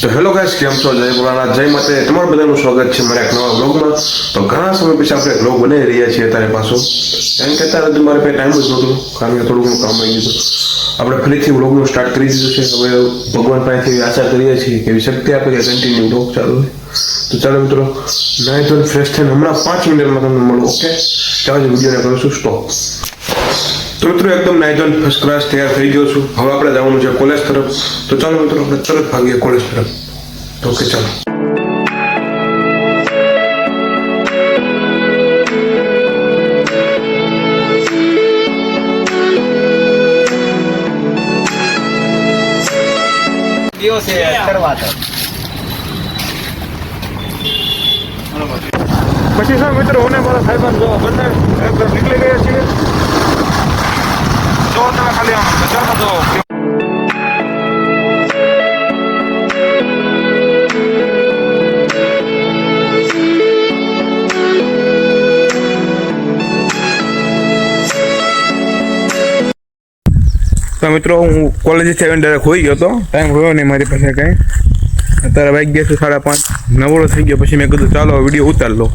તો hello guys, કેમ છો? જય ભોળાનાથ, જય માતે. તમારું બધાનું સ્વાગત છે મારા એક નવા વ્લોગમાં. તો ઘણા સમય પછી આપણે વ્લોગ બનાવી રહ્યા છીએ અત્યારે પાછો, એમ કે અત્યારે મારે કંઈ ટાઈમ જ નહોતું, કારણ કે થોડું ઘણું કામ આવી ગયું. આપણે ફરીથી વ્લોગનું સ્ટાર્ટ કરી દીધું છે. હવે ભગવાન પાસેથી આશા કરીએ છીએ કે એવી શક્તિ આપે કે કન્ટિન્યુ વ્લોગ ચાલુ હોય. તો ચાલો મિત્રો, નાઈ ધોઈને ફ્રેશ થઈને હમણાં 5 મિનિટમાં તમને મળું. ઓકે, ચાલો વિડીયોને કરીશું સ્ટોપ. તો મિત્રો એકદમ નાઈ ધોઈને ફર્સ્ટ ક્લાસ તૈયાર થઈ ગયો છું. હવે આપણે જવાનું છે કોલેજ તરફ. તો ચાલો મિત્રો, આપણે તરત ભાગીએ કોલેજ તરફ. તો ઓકે, ચાલો. પછી સર મિત્રો, હું મારા સાહેબ જો બંને એકદમ નીકળી ગયા છીએ. જો તમે ખાલી આમ બજારમાં જો તો મિત્રો, હું કોલેજથી આવીને ડાયરેક્ટ હોઈ ગયો હતો. ટાઈમ રહ્યો નહીં મારી પાસે કાંઈ. અત્યારે વાગી ગયા છે 5:30. નવરો થઈ ગયો. પછી મેં કીધું ચાલો વિડીયો ઉતાર લો.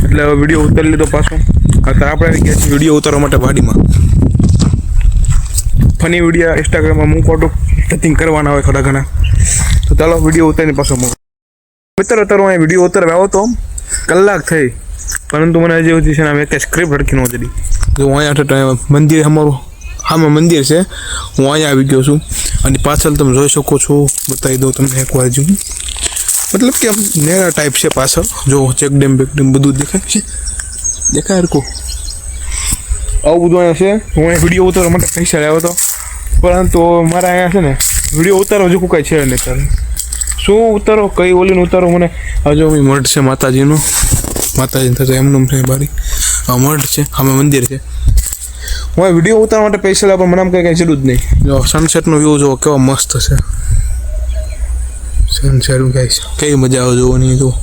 એટલે હવે વિડીયો ઉતારી લીધો પાછો. અત્યારે આપણે આવી ગયા છીએ વિડીયો ઉતારવા માટે વાડીમાં. ફની વિડીયો ઇન્સ્ટાગ્રામમાં મૂકવાનું સેટિંગ કરવાના હોય થોડા ઘણા. તો ચાલો વિડીયો ઉતારીને પાછો મૂકો. મિત્રો અત્યારે હું વિડીયો ઉતારવા આવ્યો તો કલાક થઈ, પરંતુ મને હજી સુધી છે ને મેં કંઈ સ્ક્રિપ્ટ લખી નહોતી. જો હું અહીંયા મંદિર અમારું આમાં મંદિર છે. હું અહીંયા આવી ગયો છું અને પાછળ તમે જોઈ શકો છો. બતાવી દઉં તમને એકવાર જો, મતલબ કે આમ નેરા ટાઈપ છે પાછળ. જો ચેકડેમ બેકડેમ બધું દેખાય છે. દેખાય હરકો આવું બધું અહીંયા છે. હું અહીંયા વિડીયો ઉતારવા માટે પૈસા આવ્યો હતો, પરંતુ મારા અહીંયા છે ને વિડીયો ઉતારવા જો કાંઈ છે નહીં. ત્યારે શું ઉતારો, કઈ ઓલીને ઉતારો મને. આ જો મઢ છે માતાજીનું. માતાજી થતા એમનું છે બારી. આ મઢ છે, આમાં મંદિર છે. હું વિડીયો ઉતારવા માટે પૈસા લાવ, પણ મને આમ કંઈ જરૂર જ નહીં. જો સનસેટનો વ્યૂ જો કેવો મસ્ત છે. સનસેટ ગાઈસ, કેવી મજા આવે જોવાની. જો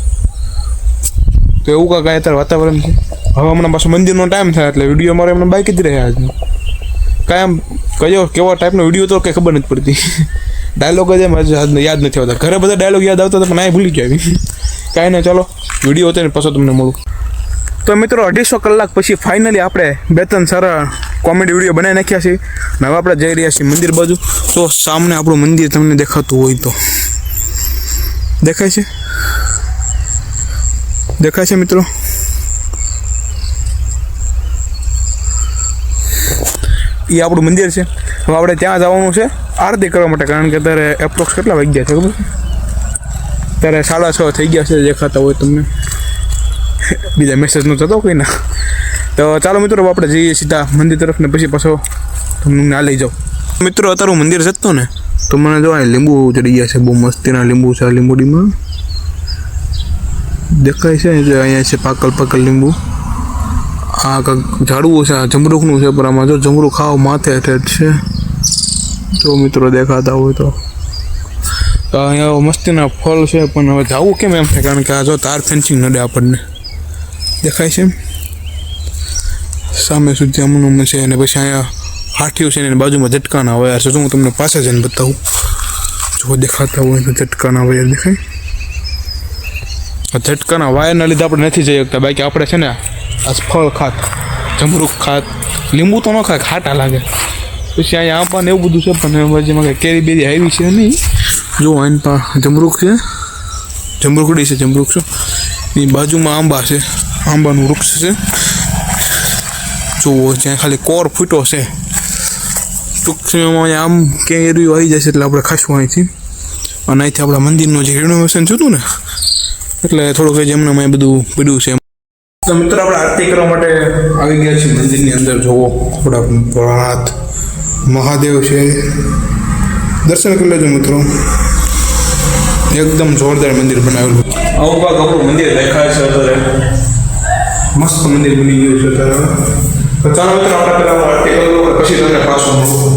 તો એવું કાંઈ અત્યારે વાતાવરણ છે. હવે હમણાં પાછું મંદિરનો ટાઈમ થાય એટલે વિડીયો મારે એમને બાકી જ રહ્યા આજનો. કાંઈ આમ કયો કેવો ટાઈપનો વિડીયો તો કંઈ ખબર નથી પડતી. ડાયલોગ જ એમ યાદ નથી આવતા. ઘરે બધા ડાયલોગ યાદ આવતા હતા, પણ આ ભૂલી ગયા. કાંઈ નહીં, ચાલો વિડીયો ઉતારીને પાછો તમને મળું. તો મિત્રો 250 કલાક પછી ફાઇનલી આપણે 2-3 સારા કોમેડી વિડીયો બનાવી નાખ્યા છે. હવે આપણે જઈ રહ્યા છીએ મંદિર બાજુ. તો સામે આપણું મંદિર તમને દેખાતું હોય તો દેખાય છે? દેખાય છે મિત્રો? એ આપણું મંદિર છે. હવે આપણે ત્યાં જવાનું છે આરતી કરવા માટે, કારણ કે અત્યારે એપ્રોક્સ કેટલા વાગ્યા છે ખબર? અત્યારે 6:30 થઈ ગયા છે. દેખાતા હોય તમને. બીજા મેસેજ નો થતો કોઈ ના. તો ચાલો મિત્રો, આપણે જઈએ સીધા મંદિર તરફ ને પછી પાછો તમને ના લઈ જાઉં. મિત્રો અત્યારે હું મંદિર જતો ને તો મને જો લીંબુ ચડી ગયા છે. બહુ મસ્તીના લીંબુ છે. લીંબુડીમાં દેખાય છે જે અહીંયા છે પાકલ લીંબુ. આ કાંઈક ઝાડવું છે, આ જમરૂખનું છે. પણ આમાં જો જમરૂખ ખાવ માથે હેઠ છે. જો મિત્રો દેખાતા હોય તો અહીંયા મસ્તીના ફળ છે. પણ હવે જવું કેમ એમ થાય, કારણ કે આ જો તાર ફેન્સિંગ નડે આપણને. દેખાય છે સામે સુધી અમનું છે. અને પછી અહીંયા હાથીઓ છે ને બાજુમાં ઝટકાના વયર છે. જો હું તમને પાસે જઈને બતાવું. જો દેખાતા હોય તો ઝટકાના વયર દેખાય. આ ઝટકાના વાયરના લીધે આપણે નથી જઈ શકતા. બાકી આપણે છે ને આ ફળ ખાત, જમરૂખ ખાત, લીંબુ તો ન ખાય, ખાટા લાગે. પછી અહીંયા આંબા ને એવું બધું છે, પણ બાજુમાં કંઈ કેરી બેરી આવી છે નહીં. જો અહીં પણ જમરૂખ છે, જમરૂખડી છે. જમરૂખ છે એની બાજુમાં આંબા છે. આંબાનું વૃક્ષ છે. જુઓ જ્યાં ખાલી કોર ફૂટો છે. ટૂંક સમયમાં આમ કેરીઓ આવી જશે એટલે આપણે ખાશું અહીંથી. અને અહીંથી આપણા મંદિરનું જે રિનોવેશન થયું ને, એટલે થોડુંક જ એમને મેં બધું પડ્યું છે. તો મિત્રો આપણે આરતી કરવા માટે આવી ગયા છીએ મંદિરની અંદર. જોવો આપણા ભોળાનાથ મહાદેવ છે. દર્શન કરી લેજો મિત્રો. એકદમ જોરદાર મંદિર બનાવેલું. આવું કાંક આપણું મંદિર દેખાય છે અત્યારે. મસ્ત મંદિર બની ગયું છે અત્યારે. તો ચાલો મિત્રો, આપણે પહેલાં આરતી કરી લો, પછી તમને પાછું મળું.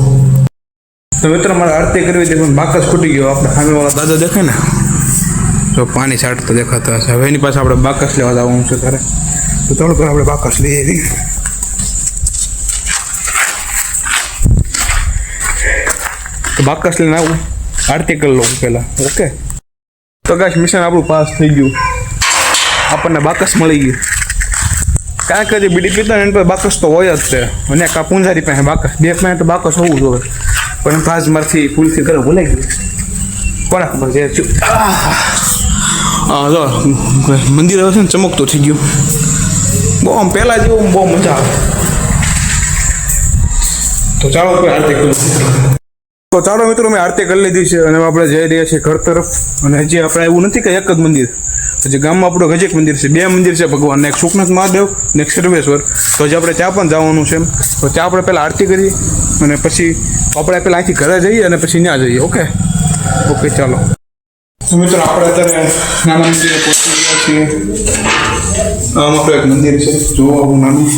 તો મિત્રો મારે આરતી કરવી હતી, પણ બાકસ ખૂટી ગયો. આપણે સામેવાળા દાદા દેખાય ને, જો પાણી છાંટતા દેખાતા હશે. હવે એની પાસે આપણે બાકસ લેવા જવાનું છે ત્યારે. તો ચાલો આપણે બાકસ લઈ આવી. તો બાકસ લઈને આવું, આરતી કરી લઉં પહેલાં. ઓકે. તો ગાઈસ મિશન આપણું પાસ થઈ ગયું, આપણને બાકસ મળી ગયું. કાંઈ કે જે બીડી પીતા ને એની પાસે બાકસ તો હોય જ છે, અને કા પૂંજારી પાસે બાકસ, બે પાસે તો બાકસ હોવું જોઈએ, પણ પાસ મારથી ભૂલથી ઘરે ભૂલાઈ ગયું. કોને ખબર છે? હા જો મંદિર હવે છે ને ચમકતું થઈ ગયું, બહુ આમ પહેલાં જેવું બહુ મજા આવે. તો ચાલો કોઈ આરતી કરું. તો ચાલો મિત્રો મેં આરતી કરી લીધી છે અને આપણે જઈ રહ્યા છીએ ઘર તરફ. અને હજી આપણે એવું નથી કે એક જ મંદિર, હજી ગામમાં આપણું ગજેક મંદિર છે, બે મંદિર છે ભગવાનના, એક સુખનાથ મહાદેવ અને એક સર્વેશ્વર. તો હજી આપણે ત્યાં પણ જવાનું છે. તો ત્યાં આપણે પહેલાં આરતી કરીએ અને પછી આપણે પહેલાં અહીંથી ઘરે જઈએ અને પછી ત્યાં જઈએ. ઓકે ઓકે ચાલો. તો મિત્રો આપણે અત્યારે નાના મંદિરે પહોંચી ગયા છીએ. આમ આપણું એક મંદિર છે, જોવો આવું નાનું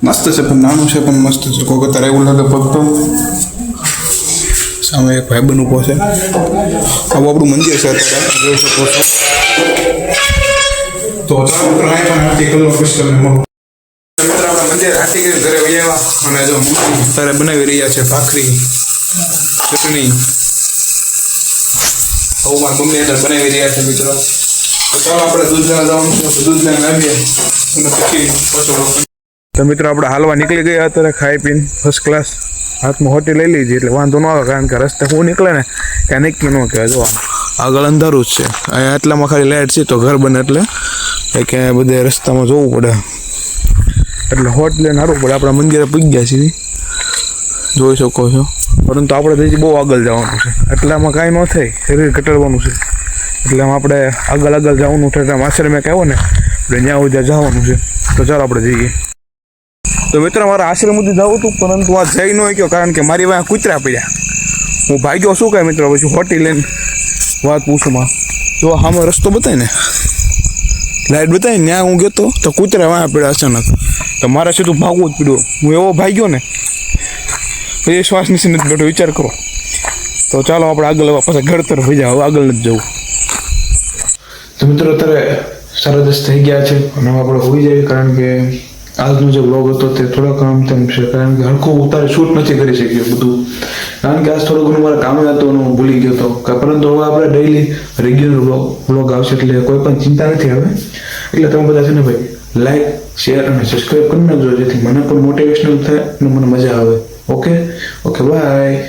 મસ્ત છે, પણ નાનું છે પણ મસ્ત છે. કોઈક અત્યારે એવું લાગે ભક્તો સામે એક ભાઈબંધ ઊભો છે. આવું આપણું મંદિર છે અત્યારે જોઈ શકો છો. તો ચાલો મિત્રો અહીં પણ આરતી કરો પછી તમને મળો. મિત્રો આપણે મંદિર આરતી કરીને ઘરે આવ્યા અને જો અત્યારે બનાવી રહ્યા છે ભાખરી ચટણી. આવું મારી મમ્મી અત્યારે બનાવી રહ્યા છે મિત્રો. તો ચાલો આપણે દૂધ લેવા જવાનું છે, દૂધ લઈને આવીએ અને પછી પાછો. તો મિત્રો આપણે હાલવા નીકળી ગયા અત્યારે ખાઈ પીને ફર્સ્ટ ક્લાસ. હાથમાં હોટી લઈ લીધી એટલે વાંધો ન આવે, કારણ કે રસ્તે હું નીકળે ને ત્યાં નક્કી ન કહેવાય. જો આગળ અંધારું જ છે, અહીંયા એટલામાં ખાલી લાઇટ છે તો ઘર બને એટલે ક્યાંય બધે રસ્તામાં જોવું પડે, એટલે હોટ લઈને સારું પડે. આપણા મંદિરે પૂગી ગયા છીએ જોઈ શકો છો, પરંતુ આપણે હજી બહુ આગળ જવાનું છે, એટલામાં કાંઈ ન થાય, શરીર ઘટાડવાનું છે. એટલે આપણે આગળ જવાનું છે, એટલે આશ્રમે કહેવો ને આપણે ત્યાં સુધી જવાનું છે. તો ચાલો આપણે જઈએ. તો મિત્રો મારા આશ્રમ સુધી જવું હતું, પરંતુ આ જઈ ન ગયો, કારણ કે મારી વાંહે કૂતરા પડ્યા. હું ભાગ્યો શું કાંઈ મિત્રો, પછી હોટી લઈને વાત પૂછુંમાં જો સામે રસ્તો બતાય ને, લાઈટ બતાવી ને, ત્યાં હું ગયો તો કૂતરા વાંહે પડ્યા અચાનક. તો મારે સીધું ભાગવું જ પડ્યું. હું એવો ભાગ્યો ને પછી શ્વાસ નીચે નથી બેઠો, વિચાર કરો. તો ચાલો આપણે આગળ પાછા ઘર તરફ જઈએ, હવે આગળ નથી જવું. તો મિત્રો અત્યારે 10:30 થઈ ગયા છે અને આપણે હોઈ જઈએ, કારણ કે આજનો જે બ્લોગ હતો તે થોડોક આમ તેમ છે, કારણ કે હરખું ઉતારે શૂટ નથી કરી શક્યો બધું, કારણ કે આજ થોડું ઘણું મારા કામે હતો અને હું ભૂલી ગયો હતો. પરંતુ હવે આપણે ડેઈલી રેગ્યુલર બ્લોગ આવશે, એટલે કોઈ પણ ચિંતા નથી હવે. એટલે તમે બધા છે ને ભાઈ લાઈક શેર અને સબસ્ક્રાઈબ કરી નાખજો, જેથી મને પણ મોટિવેશનલ થાય અને મને મજા આવે. Okay bye.